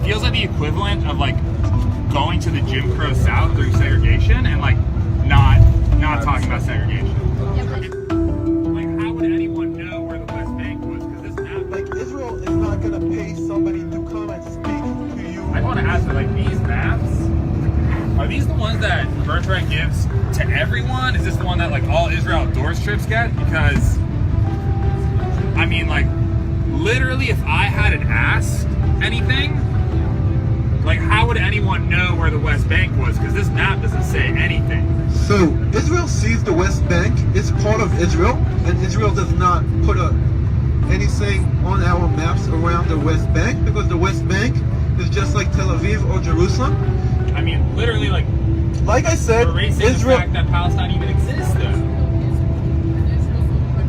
feels like the equivalent of like going to the Jim Crow South through segregation and like not talking about segregation. Like, how would anyone know where the West Bank was? Because this map, Like, Israel is not gonna pay somebody to come and speak to you. I want to ask you, like, these maps, are these the ones that Birthright gives to everyone? Is this the one that like all Israel Outdoors trips get? Because I mean, like, literally, if I hadn't asked anything, like, how would anyone know where the West Bank was? Because this map doesn't say anything. So, Israel sees the West Bank is part of Israel, and Israel does not put anything on our maps around the West Bank, because the West Bank is just like Tel Aviv or Jerusalem. I mean, literally, like I said, erasing Israel, the fact that Palestine even exists, though.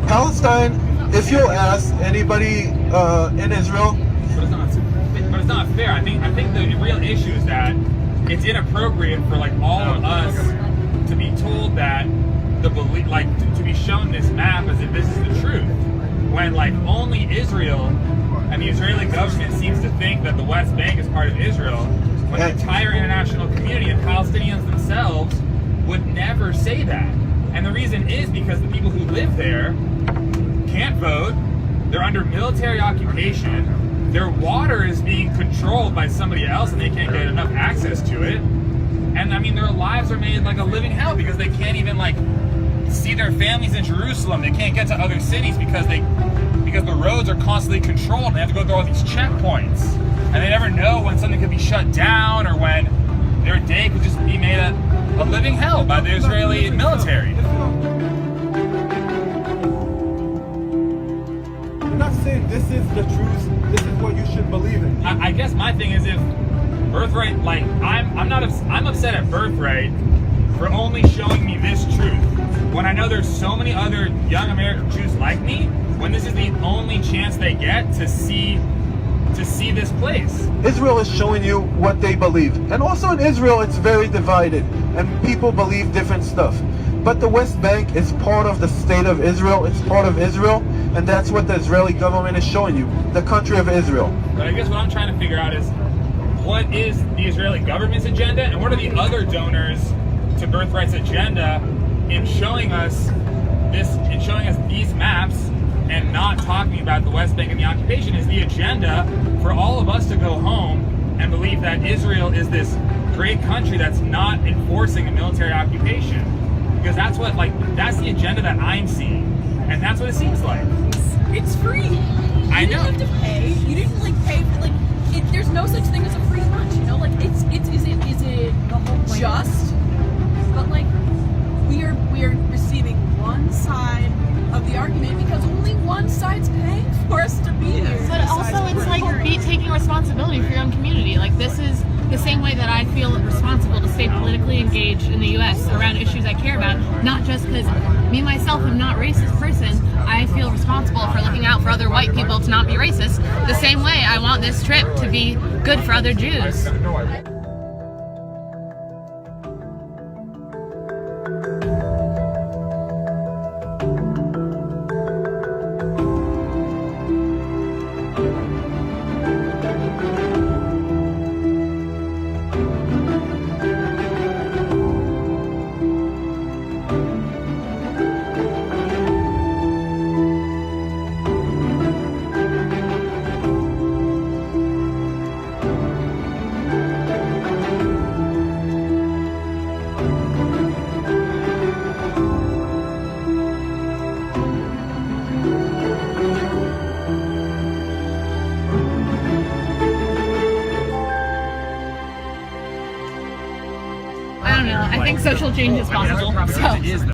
Palestine, if you ask anybody in Israel, But it's not fair. I think the real issue is that it's inappropriate for like all of us to be told that to be shown this map as if this is the truth, when like only Israel and the Israeli government seems to think that the West Bank is part of Israel, when the entire international community and Palestinians themselves would never say that. And the reason is because the people who live there can't vote, they're under military occupation, their water is being controlled by somebody else and they can't get enough access to it. And I mean, their lives are made like a living hell because they can't even like see their families in Jerusalem. They can't get to other cities because the roads are constantly controlled and they have to go through all these checkpoints. And they never know when something could be shut down or when their day could just be made a living hell by the Israeli military. I'm not saying this is the truth, this is what you should believe in. I guess my thing is, if Birthright, like, I'm upset at Birthright for only showing me this truth when I know there's so many other young American Jews like me, when this is the only chance they get to see this place. Israel is showing you what they believe. And also in Israel, it's very divided and people believe different stuff. But the West Bank is part of the state of Israel, it's part of Israel, and that's what the Israeli government is showing you, the country of Israel. But I guess what I'm trying to figure out is, what is the Israeli government's agenda, and what are the other donors to Birthright's agenda in showing us these maps and not talking about the West Bank and the occupation? Is the agenda for all of us to go home and believe that Israel is this great country that's not enforcing a military occupation? Because that's the agenda that I'm seeing, and that's what it seems like. It's free. I know. You didn't have to pay. You didn't pay for there's no such thing as a free lunch. You know, is it just? But we are receiving one side of the argument because only one side's paying for us to be here. But also, it's like taking responsibility for your own community. Like, this is the same way that I feel responsible to stay politically engaged in the U.S. around issues I care about, not just because me, myself, am not a racist person. I feel responsible for looking out for other white people to not be racist. The same way I want this trip to be good for other Jews. I don't know. I think social change is possible. It is, though.